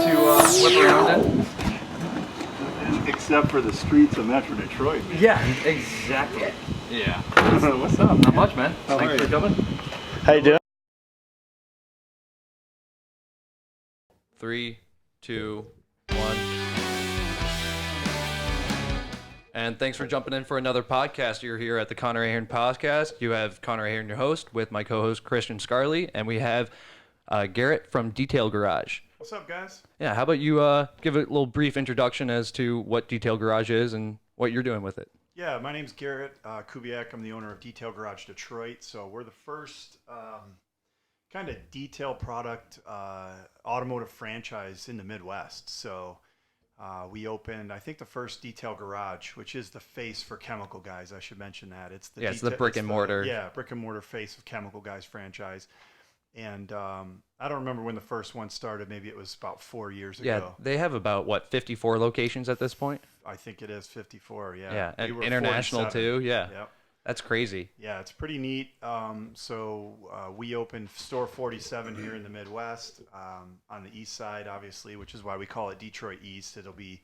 to whip around in. Except for the streets of Metro Detroit, man. Yeah, exactly. Yeah. What's up? Not much, man. How Thanks are for you? coming. How you doing? 3, 2, 1. And thanks for jumping in for another podcast. You're here at the Conor Ahearn Podcast. You have Conor Ahearn, your host, with my co-host Christian Scarley, and we have Garrett from Detail Garage. What's up, guys? Yeah, how about you give a little brief introduction as to what Detail Garage is and what you're doing with it? Yeah, my name's Garrett Kubiak. I'm the owner of Detail Garage Detroit. So we're the first kind of detail product automotive franchise in the Midwest. So we opened, I think, the first Detail Garage, which is the face for Chemical Guys. I should mention that. It's the brick and mortar. Yeah, brick and mortar face of Chemical Guys franchise. And I don't remember when the first one started. Maybe it was about 4 years ago. Yeah, they have about, 54 locations at this point? I think it is 54, yeah. Yeah, We and were international 47. too, yeah. Yep. That's crazy. Yeah, it's pretty neat. We opened store 47 here in the Midwest, on the east side, obviously, which is why we call it Detroit East. It'll be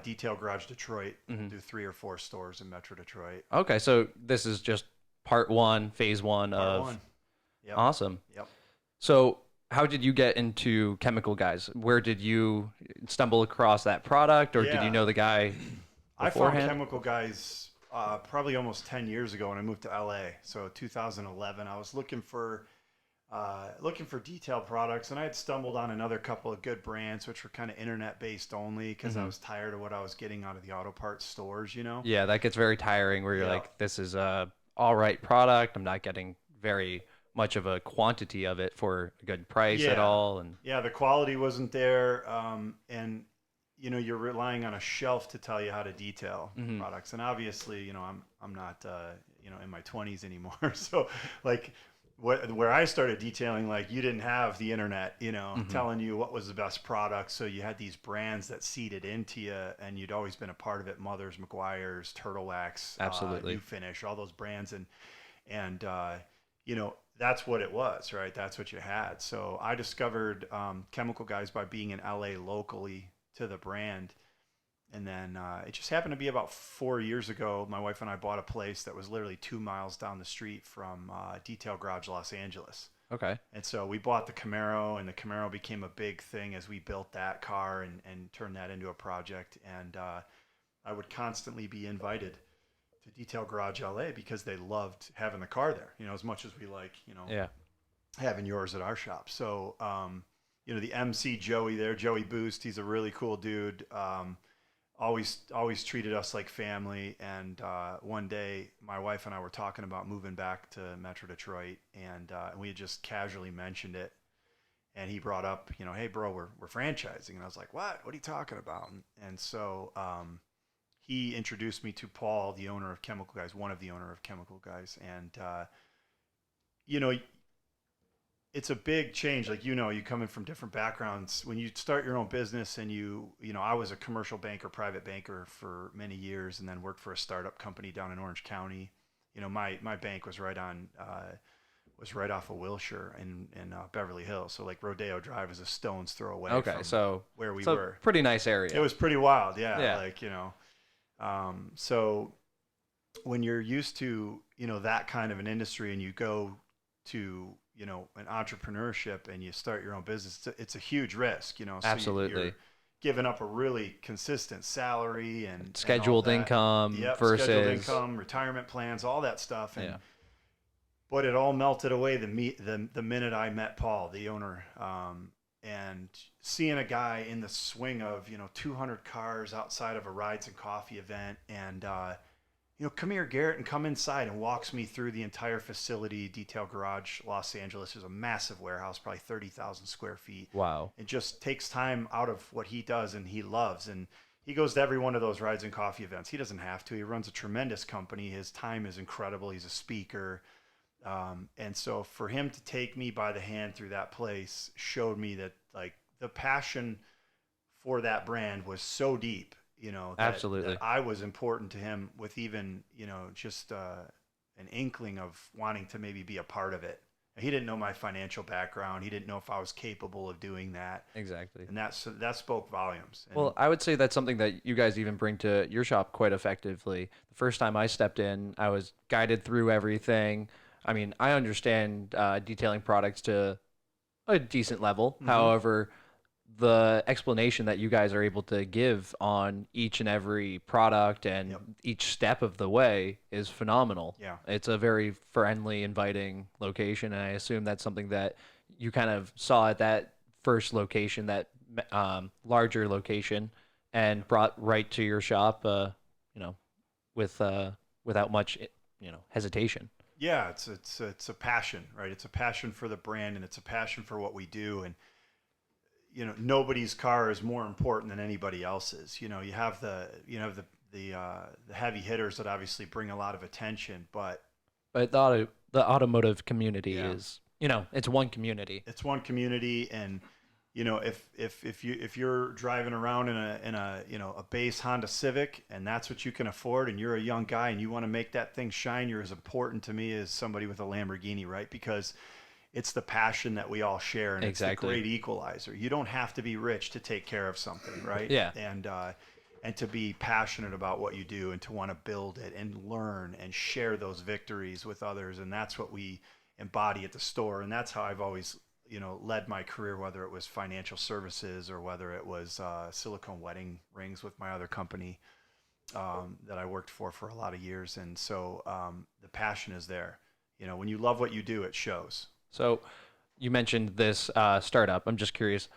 Detail Garage Detroit. We'll do 3 or 4 stores in Metro Detroit. Okay, so this is just part one, phase one Part of... one. Yep. Awesome. Yep. So how did you get into Chemical Guys? Where did you stumble across that product, or did you know the guy I beforehand? found Chemical Guys probably almost 10 years ago when I moved to LA. So 2011, I was looking for detail products, and I had stumbled on another couple of good brands, which were kind of internet based only, because I was tired of what I was getting out of the auto parts stores, you know? Yeah, that gets very tiring where you're like, this is a all right product. I'm not getting very much of a quantity of it for a good price at all. And yeah, the quality wasn't there. And you're relying on a shelf to tell you how to detail products. And obviously, I'm not, in my 20s anymore. So like where I started detailing, like, you didn't have the internet, telling you what was the best product. So you had these brands that seeded into you, and you'd always been a part of it. Mother's, McGuire's, Turtle Wax, absolutely, New Finish, all those brands. And that's what it was, right? That's what you had. So I discovered Chemical Guys by being in LA locally to the brand. And then it just happened to be about 4 years ago, my wife and I bought a place that was literally 2 miles down the street from Detail Garage Los Angeles. Okay. And so we bought the Camaro, and the Camaro became a big thing as we built that car and turned that into a project. And I would constantly be invited to Detail Garage LA because they loved having the car there, as much as we like, having yours at our shop. So, the MC Joey there, Joey Boost, he's a really cool dude. Always treated us like family. And one day my wife and I were talking about moving back to Metro Detroit, and we had just casually mentioned it. And he brought up, hey bro, we're franchising. And I was like, what are you talking about? And so, he introduced me to Paul, the owner of Chemical Guys, one of the owner of Chemical Guys. And, it's a big change. Like, you coming from different backgrounds. When you start your own business and I was a commercial banker, private banker for many years, and then worked for a startup company down in Orange County. My bank was right off of Wilshire in Beverly Hills. So like Rodeo Drive is a stone's throw away from where we were. Pretty nice area. It was pretty wild. Yeah. Like, so when you're used to, that kind of an industry, and you go to, an entrepreneurship and you start your own business, it's a huge risk, So absolutely. You're giving up a really consistent salary and scheduled income versus scheduled income, retirement plans, all that stuff. But it all melted away the minute I met Paul, the owner, and seeing a guy in the swing of, 200 cars outside of a Rides and Coffee event, and, come here, Garrett, and come inside, and walks me through the entire facility. Detail Garage Los Angeles is a massive warehouse, probably 30,000 square feet. Wow. It just takes time out of what he does and he loves. And he goes to every one of those Rides and Coffee events. He doesn't have to. He runs a tremendous company. His time is incredible. He's a speaker. And so for him to take me by the hand through that place showed me that, like, the passion for that brand was so deep, absolutely, that I was important to him, with even, just an inkling of wanting to maybe be a part of it He didn't know my financial background. He didn't know if I was capable of doing that. Exactly. And that spoke volumes. And Well, I would say that's something that you guys even bring to your shop quite effectively. The first time I stepped in, I was guided through everything. I mean, I understand detailing products to a decent level. However, the explanation that you guys are able to give on each and every product and each step of the way is phenomenal. Yeah. It's a very friendly, inviting location, and I assume that's something that you kind of saw at that first location, that larger location, and brought right to your shop, you know, with without much, hesitation. Yeah, it's a passion, right? It's a passion for the brand, and it's a passion for what we do. And nobody's car is more important than anybody else's. You have the heavy hitters that obviously bring a lot of attention, but The automotive community is, it's one community. It's one community, and if you're driving around in a base Honda Civic, and that's what you can afford, and you're a young guy and you want to make that thing shine, you're as important to me as somebody with a Lamborghini, right? Because it's the passion that we all share, and Exactly. It's the great equalizer. You don't have to be rich to take care of something, right? Yeah. And to be passionate about what you do, and to want to build it and learn and share those victories with others, and that's what we embody at the store. And that's how I've always led my career, whether it was financial services or whether it was silicone wedding rings with my other company that I worked for a lot of years. And so the passion is there. When you love what you do, it shows. So you mentioned this startup. I'm just curious,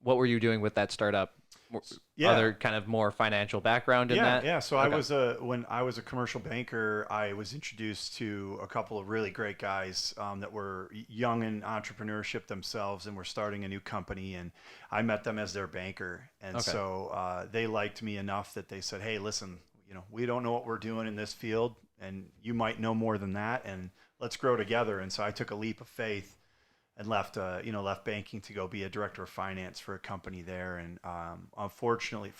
what were you doing with that startup? Other kind of more financial background in that? Yeah. So okay. When I was a commercial banker, I was introduced to a couple of really great guys that were young in entrepreneurship themselves and were starting a new company. And I met them as their banker. And so they liked me enough that they said, hey, listen, we don't know what we're doing in this field, and you might know more than that, and let's grow together. And so I took a leap of faith and left banking to go be a director of finance for a company there. And fortunately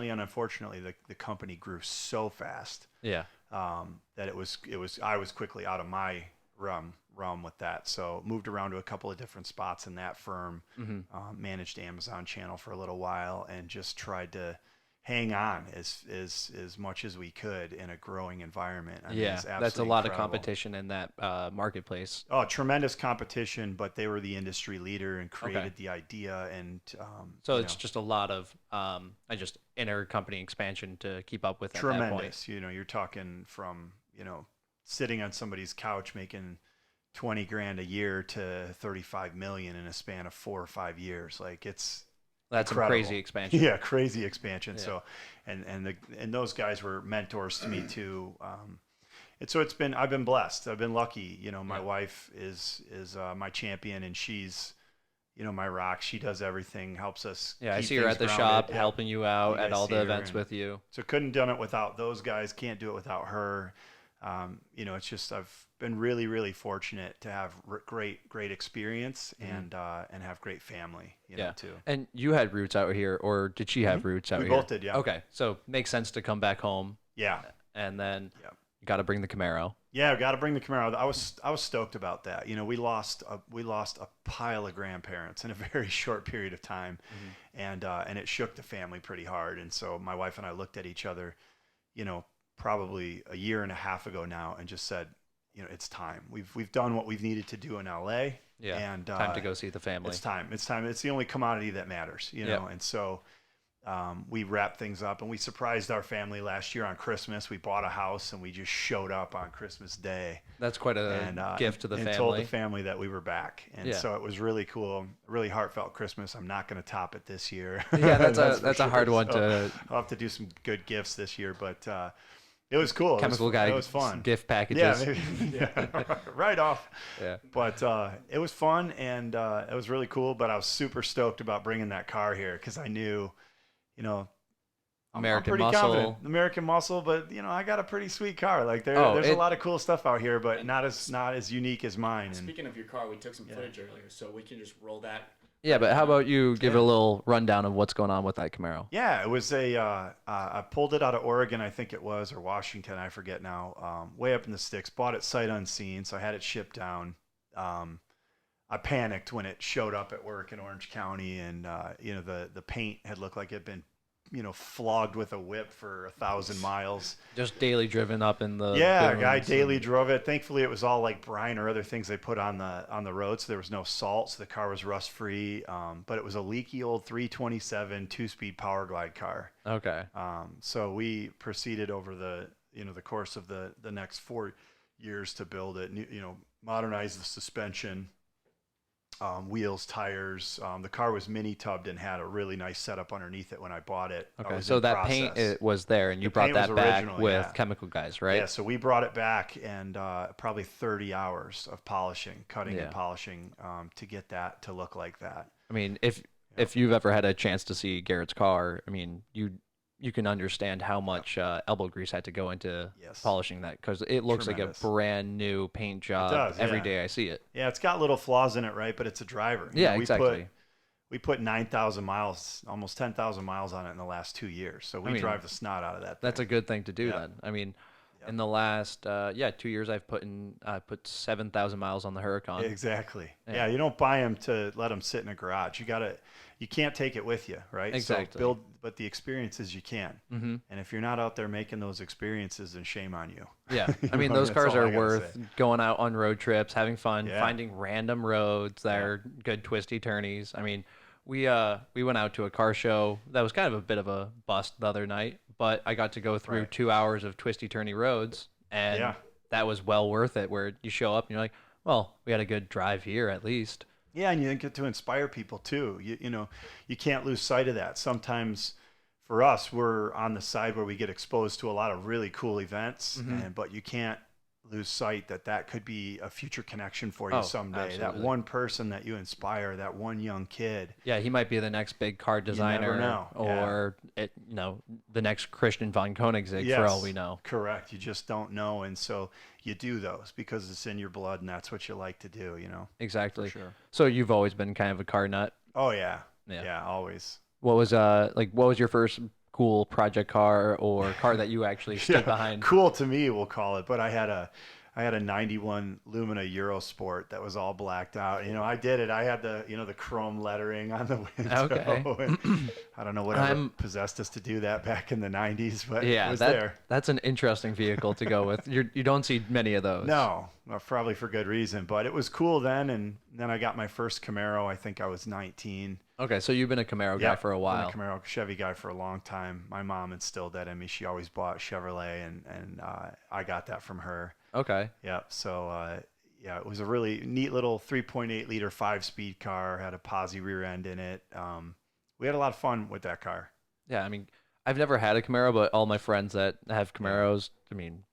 and unfortunately, the company grew so fast that I was quickly out of my realm with that. So moved around to a couple of different spots in that firm, managed Amazon channel for a little while, and just tried to hang on as much as we could in a growing environment. I mean, that's a lot of competition in that marketplace. Oh, tremendous competition, but they were the industry leader and created the idea. And so it's just a lot of just intercompany expansion to keep up with. Tremendous. At that point. You're talking from sitting on somebody's couch making $20,000 a year to $35 million in a span of 4 or 5 years. Like that's a crazy expansion. Yeah, crazy expansion. Yeah. So, and those guys were mentors to me too. I've been blessed. I've been lucky. My wife is my champion, and she's, my rock. She does everything, helps us. Yeah, I see her at the shop helping you out at all the events with you. So couldn't done it without those guys. Can't do it without her. It's just I've been really, really fortunate to have great experience and have great family, too. And you had roots out here, or did she have roots out here? We both did, yeah. Okay, so makes sense to come back home. Yeah. And then you got to bring the Camaro. Yeah, got to bring the Camaro. I was stoked about that. We lost a pile of grandparents in a very short period of time, and it shook the family pretty hard. And so my wife and I looked at each other, probably a year and a half ago now, and just said, it's time. We've done what we've needed to do in LA. Yeah. And time to go see the family. It's time. It's the only commodity that matters, And so we wrapped things up, and we surprised our family last year on Christmas. We bought a house, and we just showed up on Christmas Day. That's quite a gift to the family. And told the family that we were back. And so it was really cool, really heartfelt Christmas. I'm not going to top it this year. Yeah, that's a hard one to. I'll have to do some good gifts this year, but it was cool. Chemical guy. It was fun. Gift packages. Yeah, maybe, right off. Yeah. But it was fun, and it was really cool. But I was super stoked about bringing that car here because I knew, American I'm pretty muscle. confident. American muscle, but I got a pretty sweet car. Like there's a lot of cool stuff out here, but not as unique as mine. Speaking of your car, we took some footage earlier, so we can just roll that. Yeah, but how about you give it a little rundown of what's going on with that Camaro? Yeah, it was I pulled it out of Oregon, I think it was, or Washington, I forget now, way up in the sticks. Bought it sight unseen, so I had it shipped down. I panicked when it showed up at work in Orange County, and the paint had looked like it had been flogged with a whip for 1,000 miles. Just daily driven up in the a guy daily drove it. Thankfully, it was all like brine or other things they put on the road, so there was no salt, so the car was rust free. But it was a leaky old 327 2-speed power glide car. Okay. So we proceeded over the course of the next 4 years to build it. Modernize the suspension. Wheels, tires. The car was mini tubbed and had a really nice setup underneath it when I bought it. Okay, so that paint was there, and you brought that back with chemical guys, right? Yeah, so we brought it back, and probably 30 hours of polishing, cutting and polishing to get that to look like that. I mean, if you've ever had a chance to see Garrett's car, I mean, you can understand how much elbow grease had to go into polishing that, because it looks like a brand new paint job every day I see it. Yeah, it's got little flaws in it, right? But it's a driver. Exactly. We put 9,000 miles, almost 10,000 miles on it in the last 2 years. So we drive the snot out of that thing. That's a good thing to do then. I mean, in the last 2 years, I've put 7,000 miles on the Huracan. Exactly. Yeah, you don't buy them to let them sit in a garage. You can't take it with you, right? Exactly. So but the experiences you can. Mm-hmm. And if you're not out there making those experiences, then shame on you. Yeah, I mean, those cars are worth going out on road trips, having fun, finding random roads that are good twisty turnies. I mean, we went out to a car show that was kind of a bit of a bust the other night, but I got to go through 2 hours of twisty turny roads, and that was well worth it. Where you show up and you're like, well, we had a good drive here at least. Yeah, and you get to inspire people too. You can't lose sight of that. Sometimes for us, we're on the side where we get exposed to a lot of really cool events, but you can't lose sight that could be a future connection for you someday. Absolutely. That one person that you inspire, that one young kid. Yeah, he might be the next big car designer, you never know. Or the next Christian von Koenigsegg, for all we know. Correct. You just don't know, and so you do those because it's in your blood, and that's what you like to do. Exactly. For sure. So you've always been kind of a car nut. Oh yeah, always. What was your first cool project car or car that you actually stood behind? Cool to me, we'll call it. But I had a 91 Lumina Eurosport that was all blacked out. I did it. I had the chrome lettering on the window. Okay. I don't know whatever possessed us to do that back in the 90s, but it was there. That's an interesting vehicle to go with. You don't see many of those. No, probably for good reason. But it was cool then, and then I got my first Camaro. I think I was 19. Okay, so you've been a Camaro guy for a while. Been a Camaro Chevy guy for a long time. My mom instilled that in me. She always bought Chevrolet, and I got that from her. Okay. Yeah. So it was a really neat little 3.8 liter 5-speed car. Had a posi rear end in it. We had a lot of fun with that car. Yeah, I mean, I've never had a Camaro, but all my friends that have Camaros, I mean,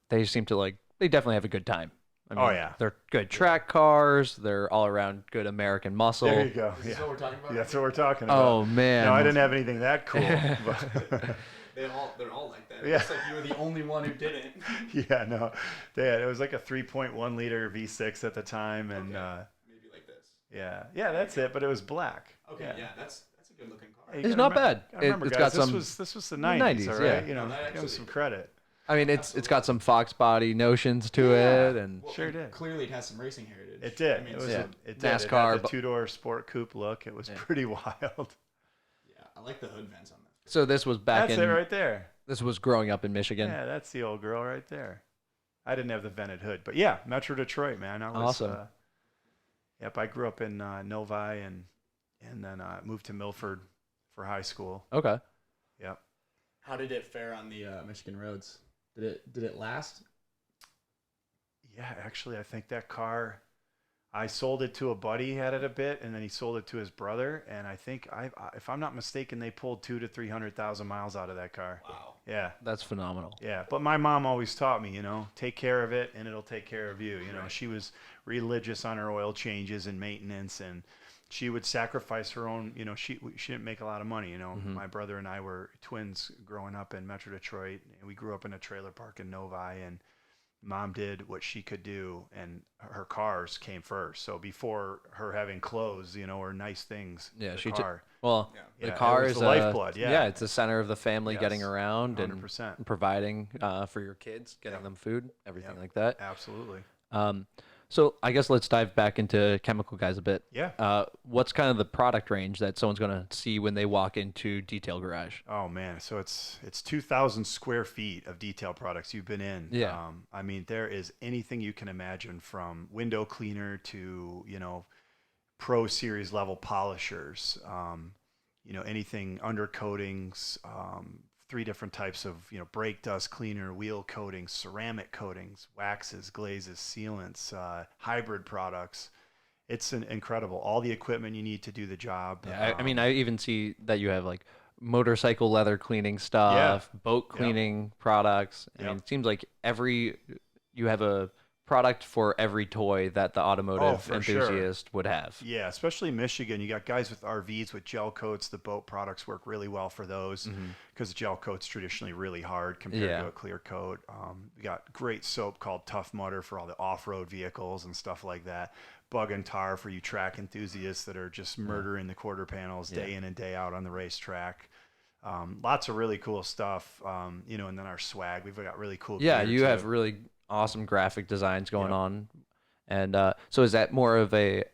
they seem to they definitely have a good time. I mean, they're good track cars. They're all around good American muscle. There you go. Is this what we're talking about? That's what we're talking about. Oh man. No, I didn't have anything that cool. But they're all like that. It's like you were the only one who didn't. Yeah, no. It was like a 3.1 liter V6 at the time, and maybe like this. Yeah, that's it. But it was black. Okay, yeah, that's a good looking car. It's not bad. I remember, it's guys, got this was the 90s, all right? Yeah. Give them some credit. I mean, it's got some Fox body notions to it, and sure did. Clearly, it has some racing heritage. It did. I mean, it did. NASCAR, it had the 2-door sport coupe look. It was pretty wild. Yeah, I like the hood vents on that. So this was back That's it right there. This was growing up in Michigan. Yeah, that's the old girl right there. I didn't have the vented hood, but yeah, Metro Detroit, man. I was, awesome. Yep, I grew up in Novi and then moved to Milford for high school. Okay. Yep. How did it fare on the Michigan roads? Did it last? Yeah, actually, I think that car, I sold it to a buddy, he had it a bit, and then he sold it to his brother, and I think, if I'm not mistaken, they pulled 200,000 to 300,000 miles out of that car. Wow. Yeah. That's phenomenal. Yeah, but my mom always taught me, take care of it, and it'll take care of you. Right. She was religious on her oil changes and maintenance, and she would sacrifice her own, she didn't make a lot of money, Mm-hmm. My brother and I were twins growing up in Metro Detroit, and we grew up in a trailer park in Novi, and Mom did what she could do, and her cars came first. So before her having clothes, or nice things, yeah, the car. The car is the lifeblood. Yeah, it's the center of the family, getting around 100%. and providing for your kids, getting them food, everything like that. Absolutely. So I guess let's dive back into Chemical Guys a bit. Yeah. What's kind of the product range that someone's going to see when they walk into Detail Garage? Oh man, so it's 2,000 square feet of detail products you've been in. Yeah. I mean, there is anything you can imagine, from window cleaner to Pro Series level polishers. Anything undercoatings. 3 different types of brake dust cleaner, wheel coatings, ceramic coatings, waxes, glazes, sealants, hybrid products. It's incredible. All the equipment you need to do the job. Yeah, I mean, I even see that you have like motorcycle leather cleaning stuff, boat cleaning products. I mean, it seems like you have a product for every toy that the automotive enthusiast would have. Yeah, especially in Michigan. You got guys with RVs with gel coats. The boat products work really well for those because gel coat's traditionally really hard compared to a clear coat. We got great soap called Tough Mudder for all the off-road vehicles and stuff like that. Bug and Tar for you track enthusiasts that are just murdering the quarter panels day in and day out on the racetrack. Lots of really cool stuff. And then our swag. We've got really cool gear you too. have really awesome graphic designs going on. And so is that more of a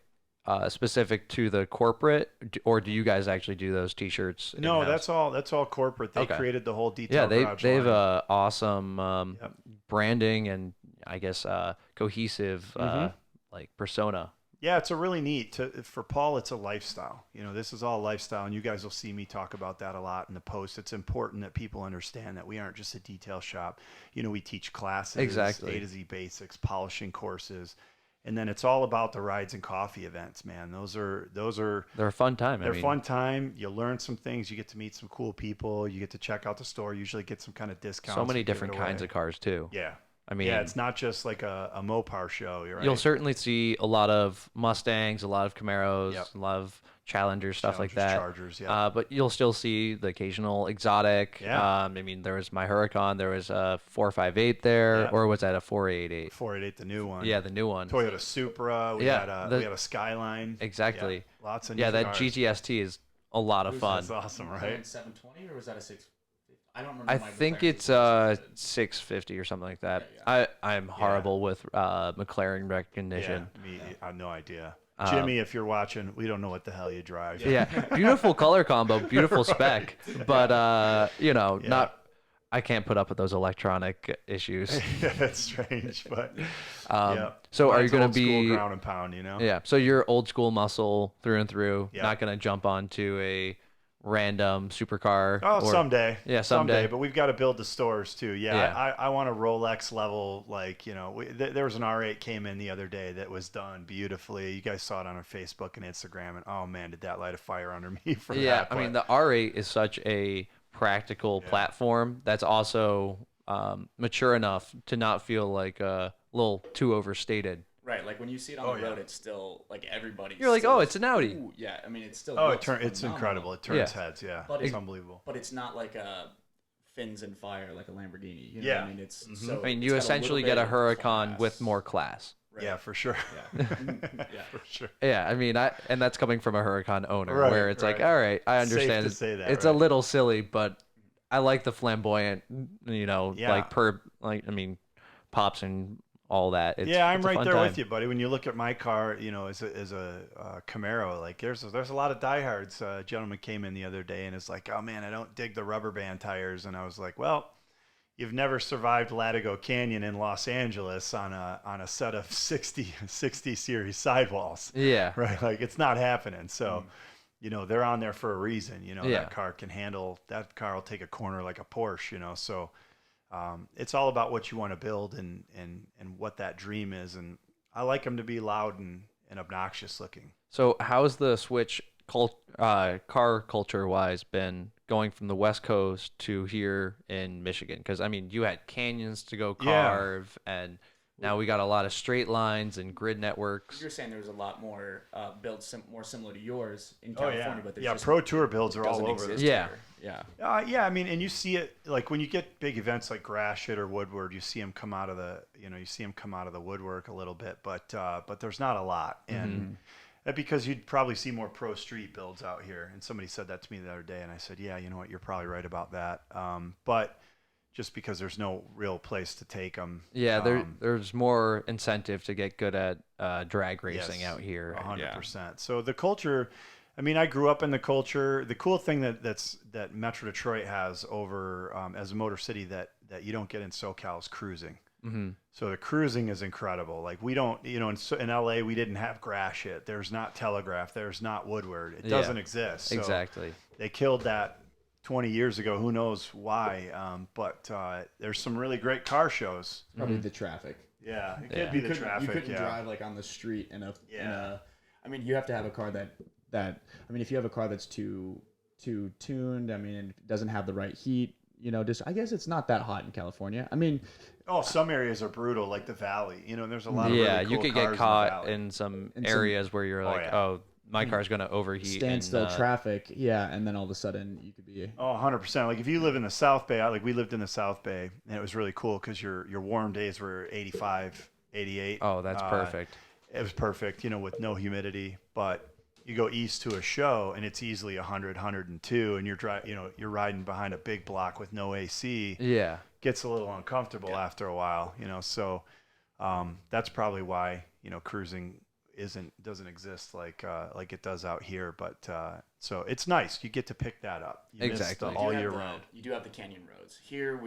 specific to the corporate, or do you guys actually do those T-shirts? No, in-house? that's all corporate. They created the whole detail. They garage have line. awesome branding and I guess cohesive like persona. Yeah, it's a really neat. For Paul, it's a lifestyle. This is all lifestyle, and you guys will see me talk about that a lot in the post. It's important that people understand that we aren't just a detail shop. We teach classes, exactly. A to Z basics, polishing courses, and then it's all about the rides and coffee events. Man, they're a fun time. They're fun time. You learn some things. You get to meet some cool people. You get to check out the store. Usually get some kind of discounts. So many different kinds of cars too. Yeah. I mean, it's not just like a Mopar show. You're right. You'll certainly see a lot of Mustangs, a lot of Camaros, a lot of Challengers, stuff like that. Chargers, but you'll still see the occasional exotic. Yeah. I mean, there was my Huracan. There was a 458 there, or was that a 488? 488, the new one. Yeah, the new one. Toyota Supra. We had a Skyline. Exactly. Yeah, lots of that GTST is a lot of fun. That's awesome, right? 720 or was that a 650? I don't remember. I think it's 650 or something like that. Yeah. I'm horrible with McLaren recognition. Yeah, I have no idea. Jimmy, if you're watching, we don't know what the hell you drive. Yeah, beautiful color combo, beautiful spec, but not. I can't put up with those electronic issues. That's strange, but So are you going to be ground and pound? Yeah. So you're old school muscle through and through. Yeah. Not going to jump onto a random supercar. Oh, someday. Yeah, someday. But we've got to build the stores too. Yeah. I want a Rolex level, like, there was an R8 came in the other day that was done beautifully. You guys saw it on our Facebook and Instagram, and oh man, did that light a fire under me for that. Yeah, I mean, the R8 is such a practical platform that's also mature enough to not feel like a little too overstated. Right, like when you see it on the road, it's still like everybody. You're like, it's an Audi. Ooh, yeah, I mean, it's still. Oh, it's incredible. It turns heads. Yeah, but it's unbelievable. But it's not like a fins and fire like a Lamborghini. What I mean, it's so. I mean, you essentially get a Huracan with more class. Right. Yeah, for sure. Yeah. For sure. Yeah, I mean, and that's coming from a Huracan owner, where it's like, all right, I understand. Safe to say that, it's a little silly, but I like the flamboyant, pops and all that. I'm right there with you, buddy. When you look at my car, as a Camaro, like there's a lot of diehards. A gentleman came in the other day and is like, "Oh man, I don't dig the rubber band tires," and I was like, "Well, you've never survived Latigo Canyon in Los Angeles on a set of 60 series sidewalls." Yeah, right. Like it's not happening. So. They're on there for a reason. That car can handle. That car will take a corner like a Porsche. So. It's all about what you want to build and what that dream is, and I like them to be loud and obnoxious looking. So how's the switch car culture wise been going from the West Coast to here in Michigan? Because I mean, you had canyons to go carve, and now we got a lot of straight lines and grid networks. You're saying there's a lot more builds more similar to yours in California, but there's Pro Tour builds are all over. Yeah. I mean, and you see it like when you get big events like Gratiot or Woodward, you see them come out of the woodwork a little bit, but there's not a lot, and because you'd probably see more pro street builds out here. And somebody said that to me the other day, and I said, yeah, you know what, you're probably right about that. But just because there's no real place to take them. Yeah, there's more incentive to get good at drag racing Yes, out here. 100%. So the culture, I mean, I grew up in the culture. The cool thing that Metro Detroit has over as a motor city that you don't get in SoCal is cruising. Mm-hmm. So the cruising is incredible. Like we don't, in LA, we didn't have Gratiot. There's not Telegraph. There's not Woodward. It doesn't exist. So exactly. They killed that 20 years ago. Who knows why? But there's some really great car shows. Probably the traffic. Yeah, it could be the traffic. You couldn't drive like on the street in a. I mean, you have to have a car that. I mean, if you have a car that's too tuned, I mean, it doesn't have the right heat. Just I guess it's not that hot in California. I mean, some areas are brutal, like the Valley. There's a lot of really cool you could cars get caught in in some areas where you're like, my car's gonna overheat. Standstill traffic, and then all of a sudden you could be. 100%. Like if you live in the South Bay, like we lived in the South Bay, and it was really cool because your warm days were 85, 88. Oh, that's perfect. It was perfect, with no humidity, but. You go east to a show and it's easily 100, 102, and you're riding behind a big block with no AC. Yeah, gets a little uncomfortable after a while, So that's probably why cruising doesn't exist like it does out here. But so it's nice. You get to pick that up. Exactly. All year round. You do have the canyon roads here.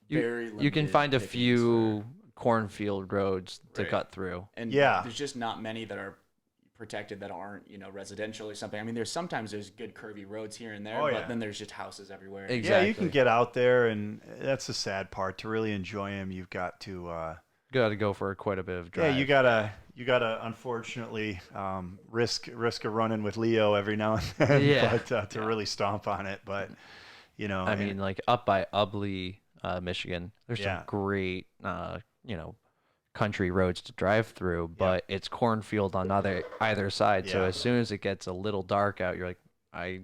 You can find a few cornfield roads to cut through, and there's just not many that are protected that aren't residential or something. I mean, there's good curvy roads here and there, but then there's just houses everywhere. Exactly. Yeah, you can get out there, and that's the sad part. To really enjoy them, you've got to go for quite a bit of drive. Yeah, you gotta unfortunately risk a run-in with Leo every now and then. Yeah. But to really stomp on it, but I mean, like up by Ubley, Michigan, there's some great country roads to drive through, but it's cornfield on either side. So as soon as it gets a little dark out, you're like, I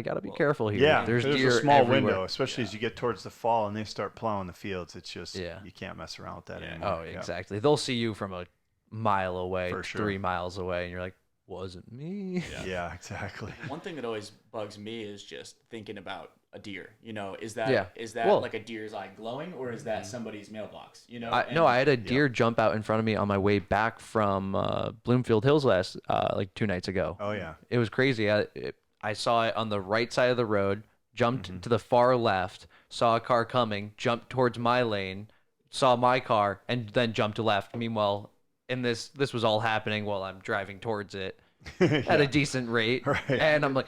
gotta be careful here. Yeah, there's a deer small everywhere. window, especially as you get towards the fall and they start plowing the fields. It's just you can't mess around with that anymore. Oh, exactly. They'll see you from a mile away, For sure. 3 miles away, and you're like, wasn't me. Yeah, exactly. One thing that always bugs me is just thinking about a deer. Is that like a deer's eye glowing, or is that somebody's mailbox? I had a deer jump out in front of me on my way back from Bloomfield Hills last 2 nights ago. Oh yeah, it was crazy. I saw it on the right side of the road, jumped to the far left, saw a car coming, jumped towards my lane, saw my car, and then jumped to left. Meanwhile, this was all happening while I'm driving towards it at a decent rate, right. And I'm like.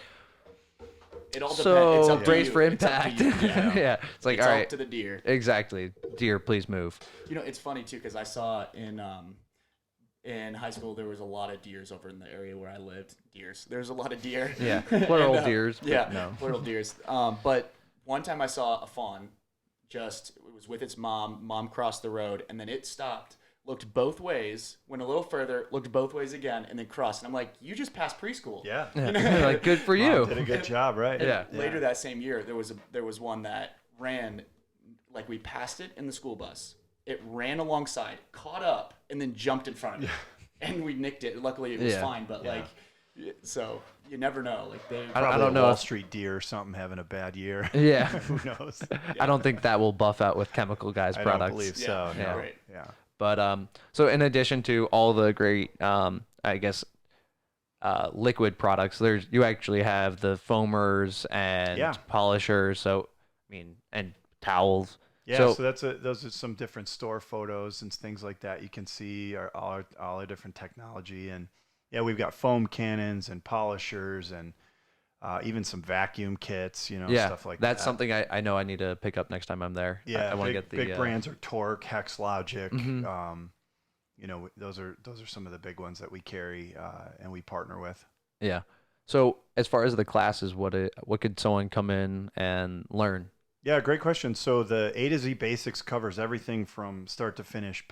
It all depends. So It's up to brace you. for It's up to impact. you. Yeah, it's like It's all up right. to the deer. Exactly, deer, please move. It's funny too because I saw in high school there was a lot of deers over in the area where I lived. There's a lot of deer. Yeah, plural deers. Yeah, no. plural deers. But one time I saw a fawn. It was with its mom. Mom crossed the road and then it stopped. Looked both ways, went a little further, looked both ways again, and then crossed. And I'm like, you just passed preschool. Yeah. Like, good for you. Mom did a good job, right? Yeah. Later that same year, there was one that ran, like we passed it in the school bus. It ran alongside, caught up, and then jumped in front of it. And we nicked it. Luckily, it was fine. But so you never know. Like I don't know. Wall Street deer or something having a bad year. Yeah. Who knows? I don't think that will buff out with Chemical Guys products. I don't believe so. Yeah. No. Right. Yeah. But so in addition to all the great, I guess, liquid products, you actually have the foamers and polishers. So I mean, and towels. Yeah, so those are some different store photos and things like that. You can see all our different technology, and we've got foam cannons and polishers and even some vacuum kits, stuff like that. That's something I know I need to pick up next time I'm there. Yeah, I want to get the big brands are Torque, Hex Logic. Those are some of the big ones that we carry and we partner with. Yeah. So as far as the classes, what could someone come in and learn? Yeah, great question. So the A to Z Basics covers everything from start to finish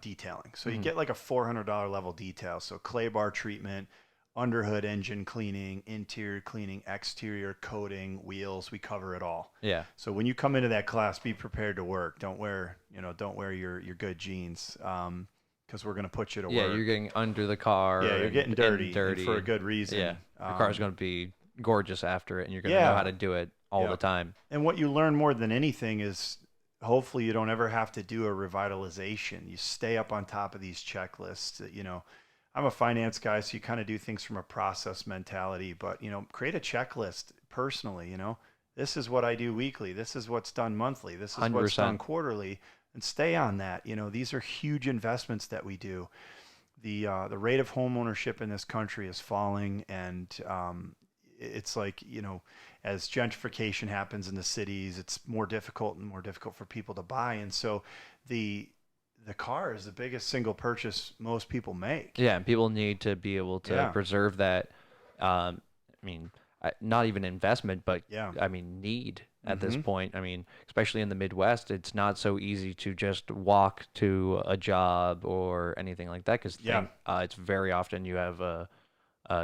detailing. So you get like a $400 level detail. So clay bar treatment, underhood engine cleaning, interior cleaning, exterior coating, wheels. We cover it all. Yeah. So when you come into that class, be prepared to work. Don't wear your good jeans because we're going to put you to work. Yeah, you're getting under the car. Yeah, you're getting dirty, and for a good reason. Yeah, your car's going to be gorgeous after it, and you're going to know how to do it all the time. And what you learn more than anything is hopefully you don't ever have to do a revitalization. You stay up on top of these checklists. You know, I'm a finance guy, so you kind of do things from a process mentality, but, you know, create a checklist personally, you know. This is what I do weekly. This is what's done monthly. This is 100%. what's done quarterly, and stay on that. You know, these are huge investments that we do. The rate of home ownership in this country is falling, and it's like, you know, as gentrification happens in the cities, it's more difficult and more difficult for people to buy, and so the car is the biggest single purchase most people make. Yeah, and people need to be able to preserve that. I mean, not even investment, but I mean, need at this point. I mean, especially in the Midwest, it's not so easy to just walk to a job or anything like that, because it's very often you have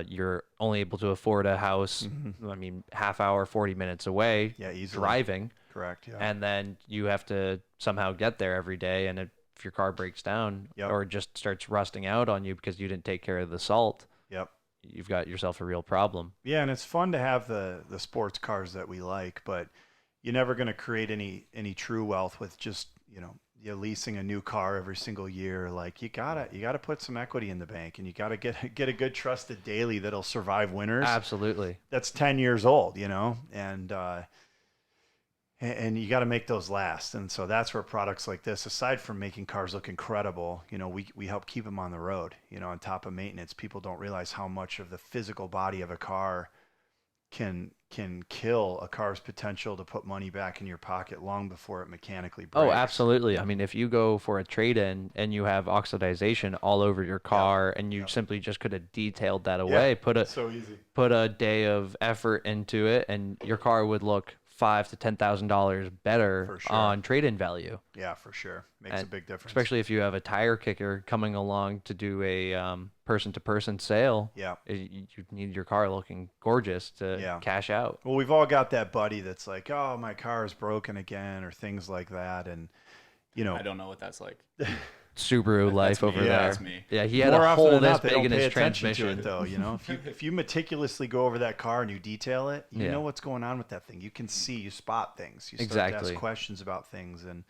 you're only able to afford a house. I mean, half hour, 40 minutes away. Easily. Driving. Correct. Yeah. And then you have to somehow get there every day, and if your car breaks down or just starts rusting out on you because you didn't take care of the salt. You've got yourself a real problem. Yeah, and it's fun to have the sports cars that we like, but you're never going to create any true wealth with just, you know, you're leasing a new car every single year. Like, you gotta put some equity in the bank, and you gotta get a good trusted daily that'll survive winters. Absolutely. That's 10 years old, you know, and you got to make those last. And so that's where products like this, aside from making cars look incredible, you know, we help keep them on the road. You know, on top of maintenance, people don't realize how much of the physical body of a car can kill a car's potential to put money back in your pocket long before it mechanically breaks. Oh, absolutely. I mean, if you go for a trade-in and you have oxidization all over your car and you simply just could have detailed that away, put a day of effort into it, and your car would look $5,000 to $10,000 better on trade-in value. Yeah, for sure. Makes a big difference. Especially if you have a tire kicker coming along to do a person-to-person sale. Yeah. You need your car looking gorgeous to cash out. Well, we've all got that buddy that's like, oh, my car is broken again, or things like that. And, you know. I don't know what that's like. Subaru life over there. That's me. Yeah, he had a hole this big in his transmission. To it, though, you know, if you meticulously go over that car and you detail it, you know what's going on with that thing. You can see, you spot things. You start to ask questions about things, and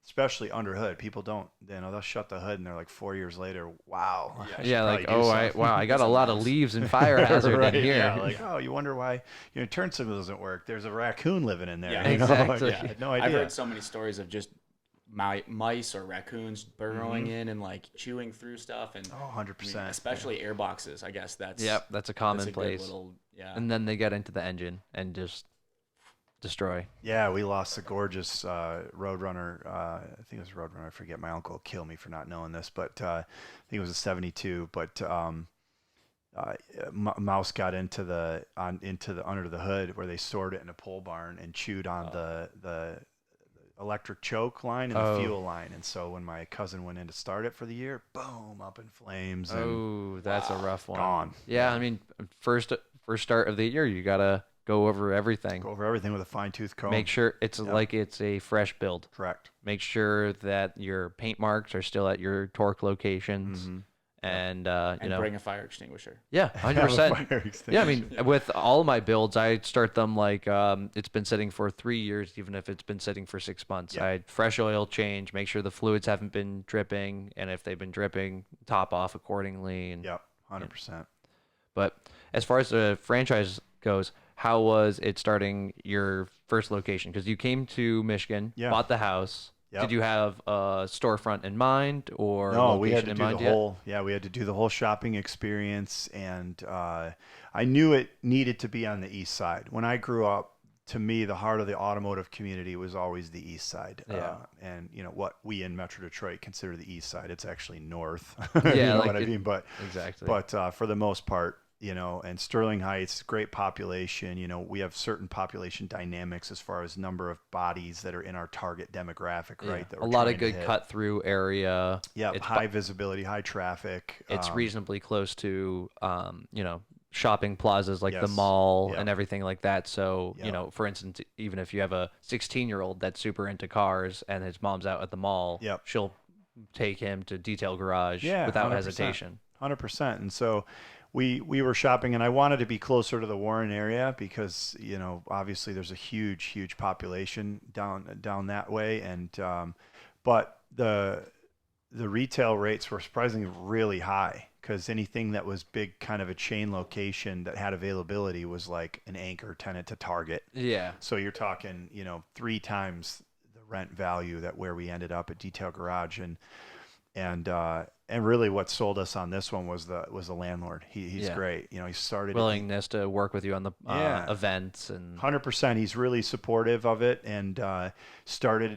especially under hood, people don't. You know, they'll shut the hood and they're like 4 years later, wow. Yeah, like, oh, I got a lot of leaves and fire hazard in here. Yeah, like, oh, you wonder why your turn signal doesn't work. There's a raccoon living in there. Yeah, exactly. I had no idea. I've heard so many stories of just mice or raccoons burrowing in and like chewing through stuff, and 100%. I mean, especially air boxes. I guess that's a commonplace. And then they get into the engine and just destroy. Yeah, we lost a gorgeous Roadrunner. I think it was Roadrunner. I forget. My uncle will kill me for not knowing this, but I think it was a '72. But mouse got into the under the hood where they stored it in a pole barn and chewed on the electric choke line and the fuel line, and so when my cousin went in to start it for the year, boom, up in flames. And that's a rough one. Gone. Yeah, I mean, first start of the year, you gotta go over everything. Go over everything with a fine-tooth comb. Make sure it's like it's a fresh build. Correct. Make sure that your paint marks are still at your torque locations. And you know, bring a fire extinguisher. Yeah, 100%. Yeah, I mean, with all of my builds, I start them like it's been sitting for 3 years, even if it's been sitting for 6 months. Yeah. I fresh oil change, make sure the fluids haven't been dripping, and if they've been dripping, top off accordingly. And 100%. But as far as the franchise goes, how was it starting your first location? Because you came to Michigan, bought the house. Yep. Did you have a storefront in mind, or no? We had to in do mind the yet? whole. Yeah, we had to do the whole shopping experience, and I knew it needed to be on the east side. When I grew up, to me, the heart of the automotive community was always the east side. And you know what we in Metro Detroit consider the east side. It's actually north. Yeah, you know like what I mean. But exactly. But for the most part, you know, and Sterling Heights, great population. You know, we have certain population dynamics as far as number of bodies that are in our target demographic, right? That a lot of good cut through area. Yeah, high visibility, high traffic. It's reasonably close to, you know, shopping plazas like the mall and everything like that. So, you know, for instance, even if you have a 16-year-old that's super into cars and his mom's out at the mall, she'll take him to Detail Garage without 100%. hesitation. 100%. And so we were shopping, and I wanted to be closer to the Warren area because obviously there's a huge population down that way, and but the retail rates were surprisingly really high because anything that was big, kind of a chain location that had availability was like an anchor tenant to Target. Yeah. So you're talking 3 times the rent value that where we ended up at Detail Garage, and really what sold us on this one was the landlord. He's great. He started willingness to work with you on the events and 100%. He's really supportive of it, and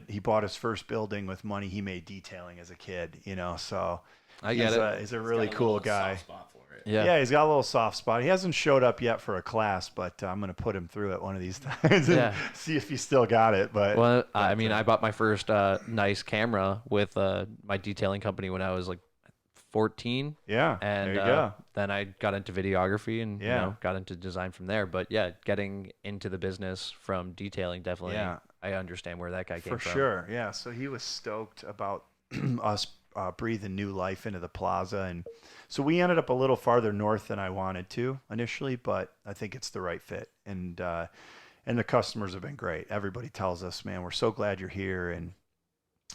he bought his first building with money he made detailing as a kid. So I get it. He's a really cool guy. Soft spot for it. Yeah, he's got a little soft spot. He hasn't showed up yet for a class, but I'm going to put him through it one of these times and see if he still got it. But I bought my first nice camera with my detailing company when I was like 14. Yeah, and there you go. Then I got into videography and got into design from there. But getting into the business from detailing, definitely. Yeah. I understand where that guy came from. For sure. Yeah. So he was stoked about us breathing new life into the plaza, and so we ended up a little farther north than I wanted to initially, but I think it's the right fit, and the customers have been great. Everybody tells us, man, we're so glad you're here, and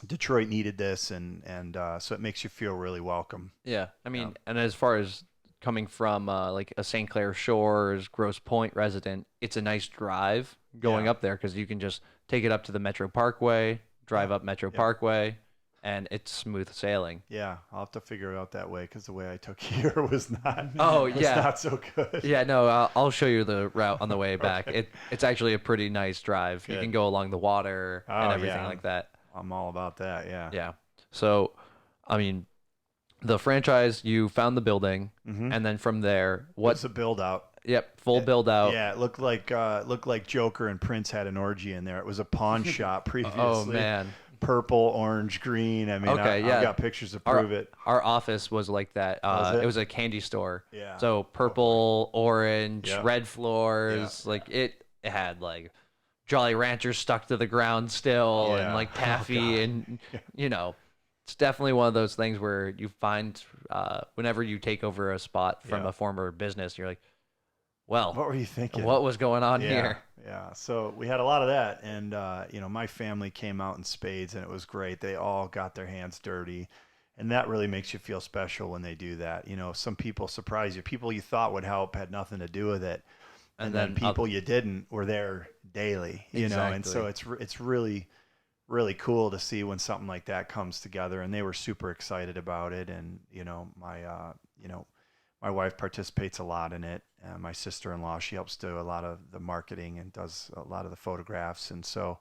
Detroit needed this, and so it makes you feel really welcome. Yeah, and as far as coming from like a St. Clair Shores, Grosse Pointe resident, it's a nice drive going up there because you can just take it up to the Metro Parkway, drive up Metro Parkway, and it's smooth sailing. Yeah, I'll have to figure it out that way because the way I took here was not. Not so good. Yeah, no, I'll show you the route on the way back. Okay. It's actually a pretty nice drive. Good. You can go along the water and everything like that. I'm all about that. Yeah. Yeah. So, the franchise, you found the building, and then from there, what's a build out? Yep, full build out. Yeah, it looked like Joker and Prince had an orgy in there. It was a pawn shop previously. Oh man. Purple, orange, green. I've got pictures to prove it. Our office was like that. It was a candy store. Yeah. So purple, orange, red floors. Yeah. Like it had like Jolly Ranchers stuck to the ground still, and like taffy, and it's definitely one of those things where you find whenever you take over a spot from a former business, you're like, well, what were you thinking? What was going on here? Yeah. So we had a lot of that, and my family came out in spades, and it was great. They all got their hands dirty, and that really makes you feel special when they do that. Some people surprise you. People you thought would help had nothing to do with it, and then people you didn't were there daily. And so it's really, really cool to see when something like that comes together, and they were super excited about it. And my wife participates a lot in it. My sister-in-law, she helps do a lot of the marketing and does a lot of the photographs. And so,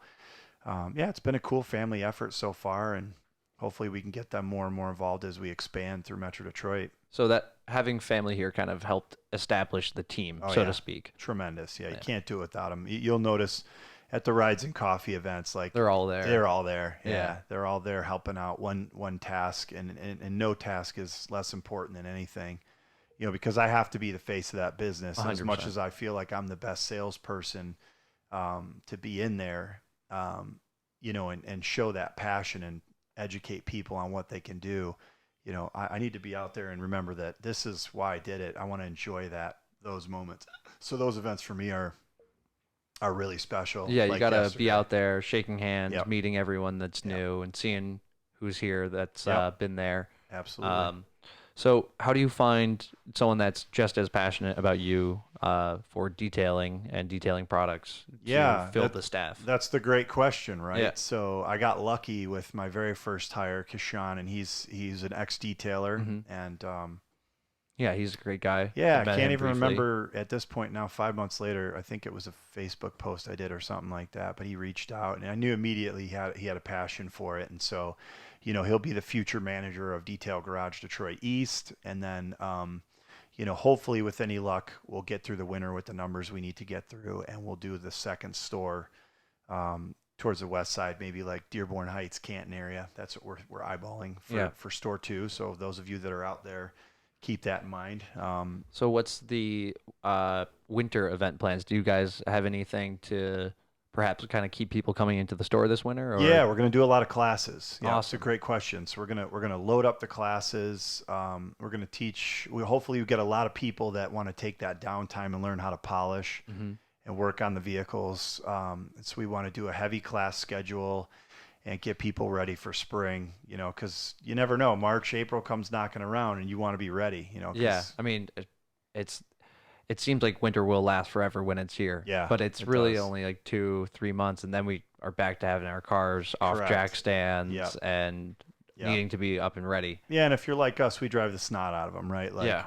it's been a cool family effort so far, and hopefully we can get them more and more involved as we expand through Metro Detroit. So that having family here kind of helped establish the team, to speak. Tremendous. Yeah, you can't do it without them. You'll notice at the Rides and Coffee events, like they're all there. They're all there. Yeah. They're all there helping out one task, and no task is less important than anything. Because I have to be the face of that business 100%. As much as I feel like I'm the best salesperson to be in there, and show that passion and educate people on what they can do. I need to be out there and remember that this is why I did it. I want to enjoy those moments. So those events for me are really special. Yeah, you got to be out there shaking hands, meeting everyone that's new, and seeing who's here that's been there. Absolutely. So how do you find someone that's just as passionate about you for detailing and detailing products to fill the staff? That's the great question, right? Yeah. So I got lucky with my very first hire, Kishan, and he's an ex-detailer, and he's a great guy. Yeah, I can't even remember at this point now, 5 months later, I think it was a Facebook post I did or something like that, but he reached out, and I knew immediately he had a passion for it, and so he'll be the future manager of Detail Garage Detroit East. And then, hopefully with any luck, we'll get through the winter with the numbers we need to get through. And we'll do the second store towards the west side, maybe like Dearborn Heights, Canton area. That's what we're eyeballing for store 2. So those of you that are out there, keep that in mind. So what's the winter event plans? Do you guys have anything to perhaps kind of keep people coming into the store this winter? Or? Yeah, we're going to do a lot of classes. Yeah, Awesome. It's a great question. So we're gonna load up the classes. We're going to teach. Hopefully we get a lot of people that want to take that downtime and learn how to polish and work on the vehicles. So we want to do a heavy class schedule and get people ready for spring. Because you never know. March, April comes knocking around, and you want to be ready. Yeah, I mean, it seems like winter will last forever when it's here. Yeah, but it's it really does. only like 2-3 months, and then we are back to having our cars off Correct. jack stands Yep. and Yep. needing to be up and ready. Yeah, and if you're like us, we drive the snot out of them, right? Like, Yeah.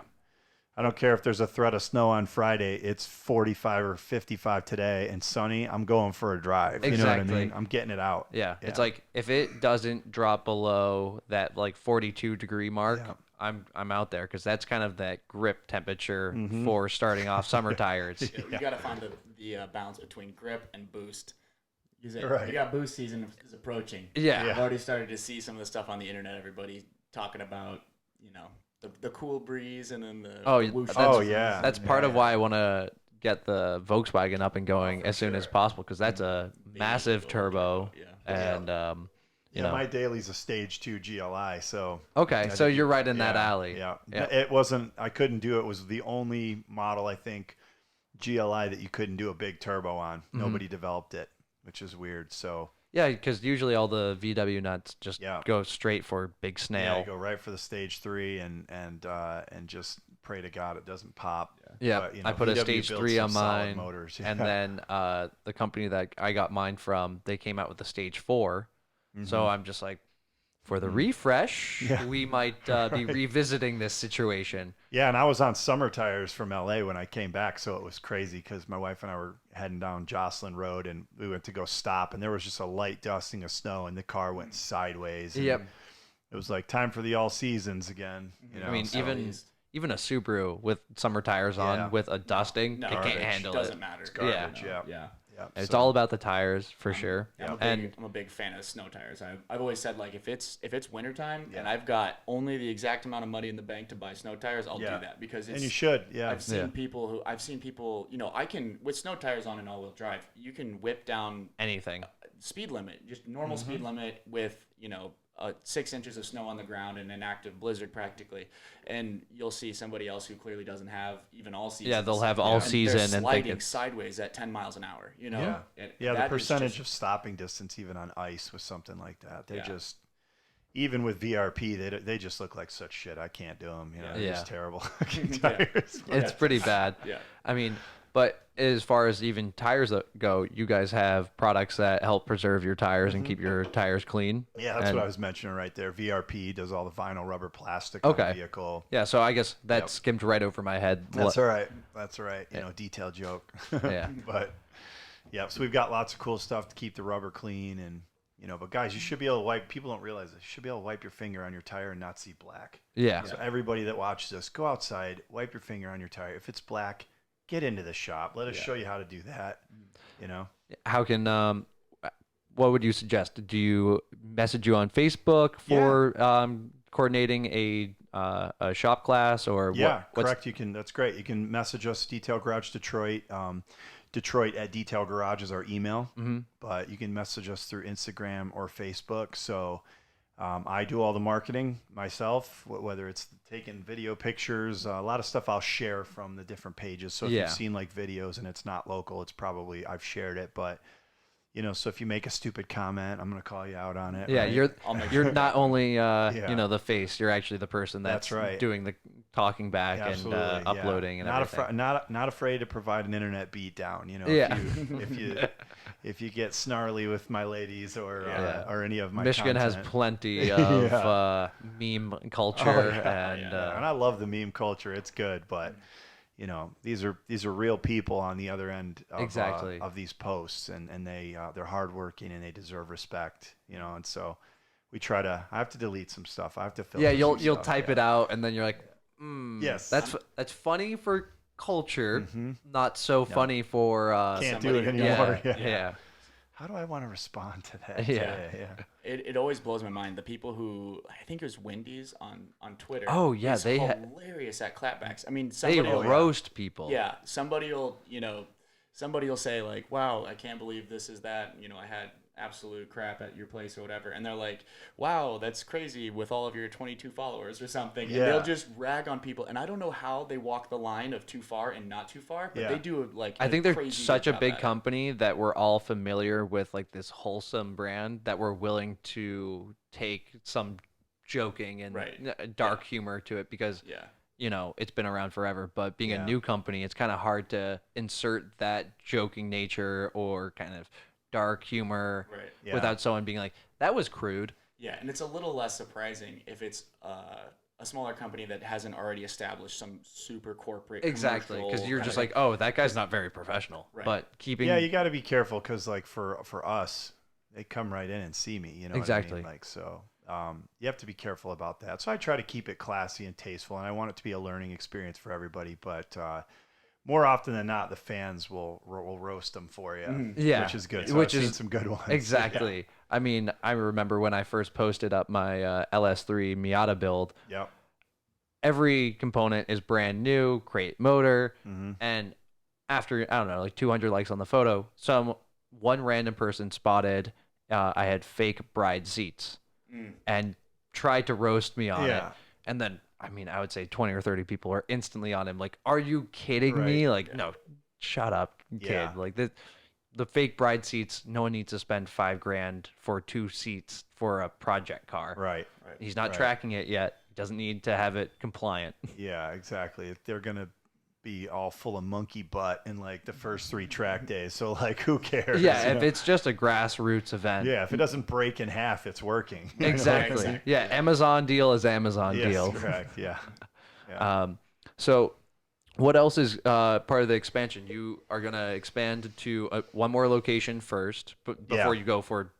I don't care if there's a threat of snow on Friday. It's 45 or 55 today and sunny. I'm going for a drive. You know what I Exactly. mean? I'm getting it out. Yeah, it's like if it doesn't drop below that like 42-degree mark, Yeah. I'm out there because that's kind of that grip temperature for starting off summer tires. You got to find the balance between grip and boost. Right. You got boost season is approaching. Yeah. I've already started to see some of the stuff on the internet. Everybody talking about, the cool breeze and then the Oh, the whoosh. Oh, yeah. That's part of why I want to get the Volkswagen up and going as soon as possible because that's a massive turbo. Yeah. And My daily's a stage 2 GLI, so okay, so you're right in that alley. Yeah. Yeah. It wasn't. I couldn't do it. It was the only model I think GLI that you couldn't do a big turbo on. Nobody developed it, which is weird. So Yeah, because usually all the VW nuts just Yeah. go straight for big snail. yeah, you go right for the stage 3 and just pray to God it doesn't pop. Yeah, But, I put a VW stage builds 3 on some solid mine, motors. and Yeah. then the company that I got mine from, they came out with the stage 4. So I'm just like, for the refresh, Yeah. we might be revisiting this situation. Yeah, and I was on summer tires from LA when I came back, so it was crazy because my wife and I were heading down Jocelyn Road, and we went to go stop, and there was just a light dusting of snow, and the car went sideways. And Yep. it was like time for the all seasons again. I mean, so- even a Subaru with summer tires on Yeah. with a dusting, No, it can't garbage. handle Doesn't it. matter. garbage. Yeah. Yeah. It's So- all about the tires for sure. And I'm a big fan of snow tires. I've always said, like, if it's wintertime and I've got only the exact amount of money in the bank to buy snow tires, I'll do that because it's, and you should. Yeah. I've seen people, I can, with snow tires on an all-wheel drive, you can whip down anything. speed limit, just normal speed limit with, 6 inches of snow on the ground and an active blizzard practically. And you'll see somebody else who clearly doesn't have even all season. Yeah, they'll have all and season they're and think sliding it's sideways at 10 miles an hour, Yeah. And Yeah, the that is percentage just- of stopping distance even on ice with something like that. They Yeah. just, even with VRP, they just look like such shit. I can't do them. They're Yeah. just terrible looking tires. It's pretty bad. Yeah. I mean, but as far as even tires go, you guys have products that help preserve your tires and keep your tires clean. Yeah, that's And- what I was mentioning right there. VRP does all the vinyl rubber plastic Okay. on the vehicle. Yeah, so I guess that skimmed right over my head. That's all right. That's all right. Detail joke. Yeah. But yeah, so we've got lots of cool stuff to keep the rubber clean, and but guys, you should be able to wipe. People don't realize this. You should be able to wipe your finger on your tire and not see black. Yeah. So everybody that watches this, go outside, wipe your finger on your tire. If it's black, get into the shop. Let us show you how to do that. How can what would you suggest? Do you message you on Facebook for coordinating a shop class or Yeah, what's correct. You can. That's great. You can message us, Detail Garage Detroit. Detroit at Detail Garage is our email, but you can message us through Instagram or Facebook. So I do all the marketing myself, whether it's taking video pictures, a lot of stuff I'll share from the different pages. So if you've seen like videos and it's not local, it's probably I've shared it, but so if you make a stupid comment, I'm going to call you out on it. Yeah, right? you're not only the face, you're actually the person That's right. doing the talking back Absolutely, and uploading and not everything. not afraid to provide an internet beat down. If you get snarly with my ladies or any of my Michigan has content. plenty of meme culture and I love the meme culture. It's good, but these are real people on the other end of these posts, and they're hardworking and they deserve respect. And so we try to. I have to delete some stuff. I have to filter. You'll type it out and then you're like, yes, that's funny for culture, not so funny for can't do it anymore. Yeah. How do I want to respond to that? Yeah. It always blows my mind. The people who, I think it was Wendy's on Twitter. Oh, yeah, is they hilarious at clapbacks. I mean, They somebody will, roast people. yeah, somebody will, somebody will say like, wow, I can't believe this is that, you know, I had absolute crap at your place or whatever, and they're like, wow, that's crazy with all of your 22 followers or something. Yeah. And they'll just rag on people, and I don't know how they walk the line of too far and not too far, but they do like I think they're crazy such a job big at it. company that we're all familiar with like this wholesome brand that we're willing to take some joking and dark humor to it because you know, it's been around forever, but being a new company, it's kind of hard to insert that joking nature or kind of dark humor without someone being like, that was crude. Yeah, and it's a little less surprising if it's a smaller company that hasn't already established some super corporate Exactly, because you're just like, oh, that guy's not very professional. But keeping... Yeah, you got to be careful because, like, for us, they come right in and see me, you know exactly. what I mean? Like, so you have to be careful about that. So I try to keep it classy and tasteful, and I want it to be a learning experience for everybody, but... more often than not, the fans will roast them for you, which is good. So I've seen some good ones. Exactly. Yeah. I mean, I remember when I first posted up my LS3 Miata build. Yep. Every component is brand new, crate motor, and after I don't know, like 200 likes on the photo, one random person spotted I had fake bride seats and tried to roast me on it, and then. I mean, I would say 20 or 30 people are instantly on him. Like, are you kidding me? Like, no, shut up, kid. Like the fake bride seats. No one needs to spend $5,000 for 2 seats for a project car. Right. He's not tracking it yet. Doesn't need to have it compliant. Yeah, exactly. If they're gonna be all full of monkey butt in like the first 3 track days, so like, who cares? Yeah, if it's just a grassroots event. Yeah, if it doesn't break in half, it's working. Exactly. Yeah, Amazon deal is Amazon deal. Yes, correct. Yeah. So what else is part of the expansion? You are going to expand to one more location first before you go for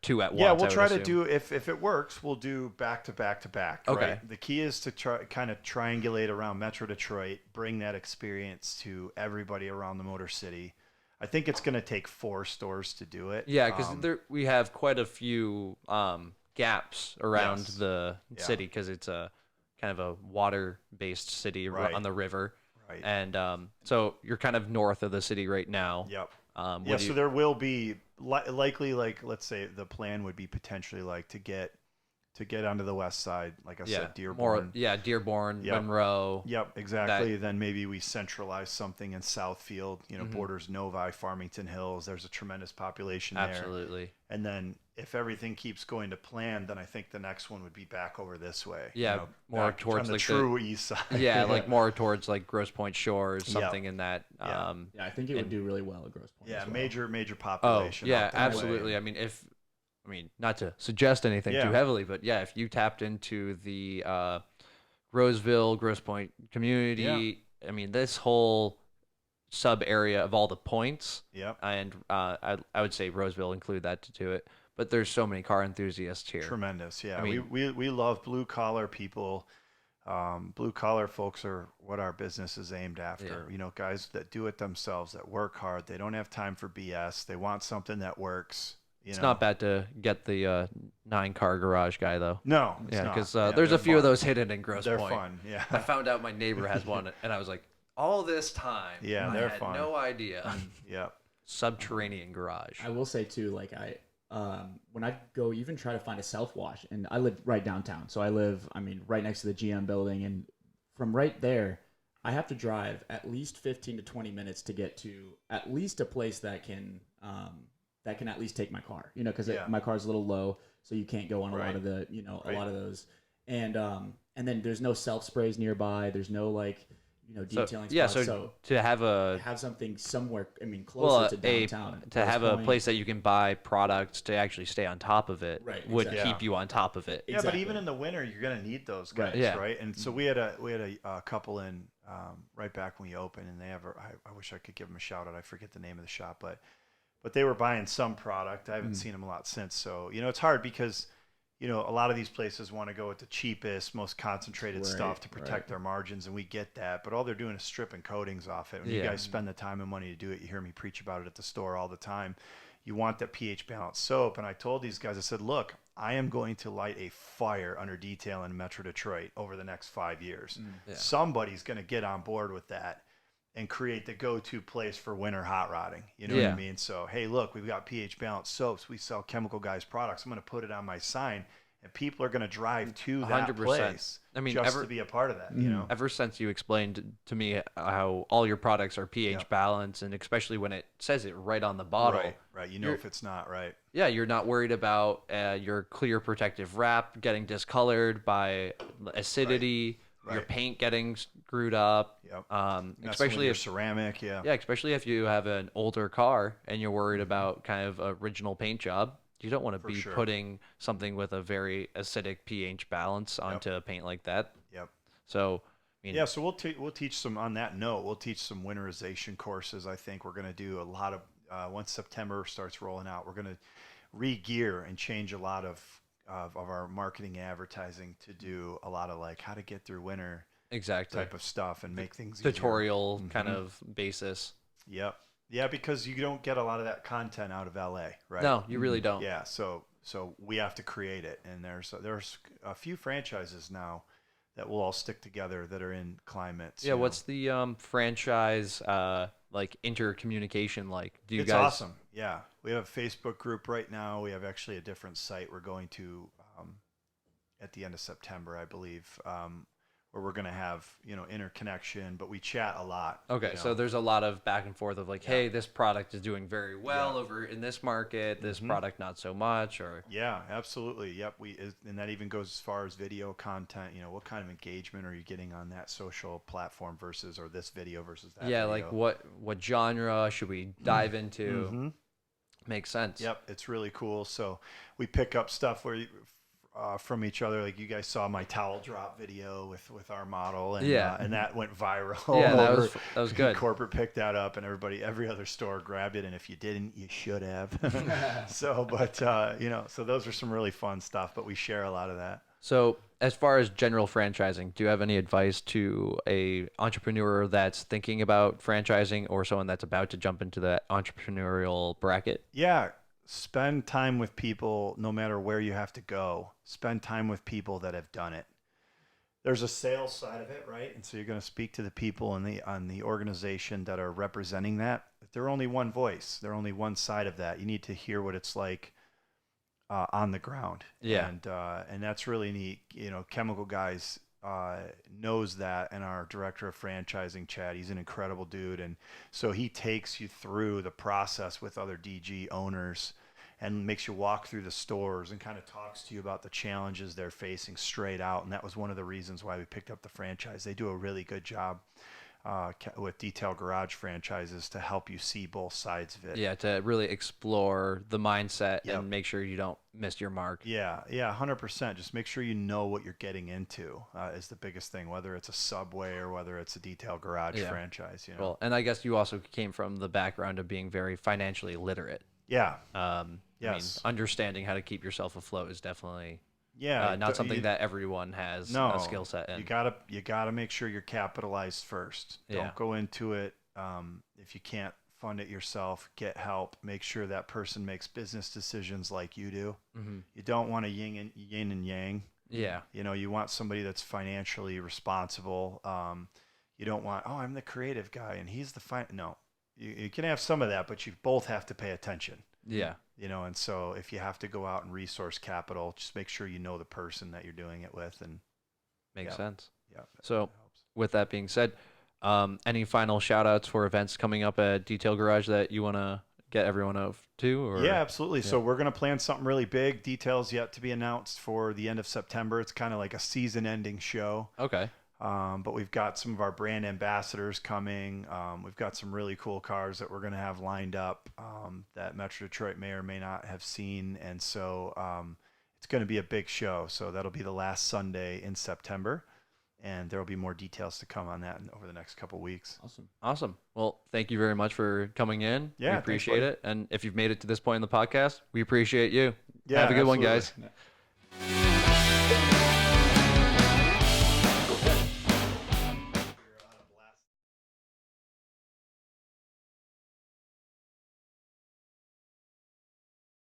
2 at once. Yeah, we'll try to do, if it works, we'll do back to back to back. Okay. Right? The key is to try kind of triangulate around Metro Detroit, bring that experience to everybody around the Motor City. I think it's going to take 4 stores to do it. Yeah, because we have quite a few gaps around the city because it's a kind of a water-based city on the river. Right. And so you're kind of north of the city right now. Yep. So there will be likely, like, let's say the plan would be potentially like to get onto the west side, like I said, Dearborn. Dearborn, Monroe. Yep, exactly. Then maybe we centralize something in Southfield, borders Novi, Farmington Hills. There's a tremendous population there. Absolutely. And then if everything keeps going to plan, then I think the next one would be back over this way. Yeah, more towards on the like true east side. Yeah, like more towards like Grosse Pointe Shores, something in that. Yeah, I think it would do really well at Grosse Pointe. Yeah, major population. Oh, yeah, absolutely. I mean, not to suggest anything too heavily, but yeah, if you tapped into the Roseville, Grosse Pointe community, I mean, this whole sub area of all the points, and I would say Roseville include that to it. But there's so many car enthusiasts here. Tremendous, yeah. I mean, we love blue collar people. Blue collar folks are what our business is aimed after. Yeah. Guys that do it themselves, that work hard. They don't have time for BS. They want something that works. It's not bad to get the 9-car garage guy, though. No, because there's a few of those hidden in Grosse Pointe. They're fun, yeah. I found out my neighbor has one, and I was like, all this time, they're I had fun. no idea. Yeah. Subterranean garage. I will say, too, like when I go even try to find a self-wash, and I live right downtown, so I live, right next to the GM building, and from right there, I have to drive at least 15 to 20 minutes to get to at least a place that can at least take my car, because my car's a little low, so you can't go on a lot of the, a lot of those. And then there's no self sprays nearby. There's no detailing spots. So to have something somewhere, closer to downtown. To have a place that you can buy products to actually stay on top of it would keep you on top you. Yeah, but even in the winter, you're going to need those guys, right? And so we had a couple in right back when we opened, and they have I wish I could give them a shout out. I forget the name of the shop, but they were buying some product. I haven't seen them a lot since. So, it's hard because, a lot of these places want to go with the cheapest, most concentrated stuff to protect their margins, and we get that. But all they're doing is stripping coatings off it. When you guys spend the time and money to do it, you hear me preach about it at the store all the time. You want that pH balanced soap. And I told these guys, I said, look, I am going to light a fire under detail in Metro Detroit over the next 5 years. Somebody's going to get on board with that. and create the go-to place for winter hot rodding. You know what I mean? So, hey, look, we've got pH balanced soaps. We sell Chemical Guys products. I'm going to put it on my sign, and people are going to drive to that 100%. place. I mean, just to be a part of that, you know? Ever since you explained to me how all your products are pH balanced, and especially when it says it right on the bottle. Right. You know if it's not, right? Yeah, you're not worried about your clear protective wrap getting discolored by acidity, your paint getting screwed up. Especially your ceramic, Yeah, especially if you have an older car and you're worried about kind of original paint job. You don't want to be putting something with a very acidic pH balance onto a paint like that. So, I mean, so we'll teach some, on that note, we'll teach some winterization courses. I think we're going to do a lot of, once September starts rolling out, we're going to re-gear and change a lot of our marketing advertising to do a lot of like how to get through winter type of stuff and make things tutorial kind of basis. Yeah, because you don't get a lot of that content out of LA, right? No, you really don't. Yeah, so we have to create it, and there's a few franchises now that will all stick together that are in climates. Yeah, what's the franchise like intercommunication like? It's awesome. Yeah, we have a Facebook group right now. We have actually a different site we're going to at the end of September, I believe. Where we're going to have, interconnection, but we chat a lot. Okay, so there's a lot of back and forth of like, hey, this product is doing very well over in this market, this product not so much, or... Yeah, absolutely. Yep, and that even goes as far as video content. What kind of engagement are you getting on that social platform or this video versus that video? Like what genre should we dive into? Makes sense. Yep, it's really cool. So we pick up stuff from each other. Like you guys saw my towel drop video with our model, and and that went viral. Yeah, that was good. Corporate picked that up, and every other store grabbed it. And if you didn't, you should have. So those are some really fun stuff. But we share a lot of that. So as far as general franchising, do you have any advice to a entrepreneur that's thinking about franchising or someone that's about to jump into that entrepreneurial bracket? Yeah. Spend time with people, no matter where you have to go. Spend time with people that have done it. There's a sales side of it, right? And so you're going to speak to the people on the organization that are representing that. But they're only one voice. They're only one side of that. You need to hear what it's like on the ground. Yeah. And that's really neat. Chemical Guys knows that, and our director of franchising, Chad, he's an incredible dude, and so he takes you through the process with other DG owners and makes you walk through the stores and kind of talks to you about the challenges they're facing straight out. And that was one of the reasons why we picked up the franchise. They do a really good job with Detail Garage franchises to help you see both sides of it. Yeah, to really explore the mindset and make sure you don't miss your mark. Yeah, 100%. Just make sure you know what you're getting into is the biggest thing, whether it's a Subway or whether it's a Detail Garage franchise. Well, and I guess you also came from the background of being very financially literate. Yeah. Yes. I mean, understanding how to keep yourself afloat is definitely not something that everyone has a skill set in. You gotta make sure you're capitalized first. Don't go into it if you can't fund it yourself. Get help. Make sure that person makes business decisions like you do. You don't want a yin and yang. Yeah. You want somebody that's financially responsible. You don't want, I'm the creative guy and he's the no. You can have some of that, but you both have to pay attention. Yeah. And so if you have to go out and resource capital, just make sure you know the person that you're doing it with. And makes sense. Yeah. So with that being said, any final shout outs for events coming up at Detail Garage that you want to get everyone to? Or? Yeah, absolutely. Yeah. So we're going to plan something really big. Details yet to be announced for the end of September. It's kind of like a season ending show. Okay. But we've got some of our brand ambassadors coming. We've got some really cool cars that we're going to have lined up that Metro Detroit may or may not have seen. And so it's going to be a big show. So that'll be the last Sunday in September. And there will be more details to come on that over the next couple of weeks. Awesome. Well, thank you very much for coming in. Yeah, we appreciate it. And if you've made it to this point in the podcast, we appreciate you. Have a good one, guys.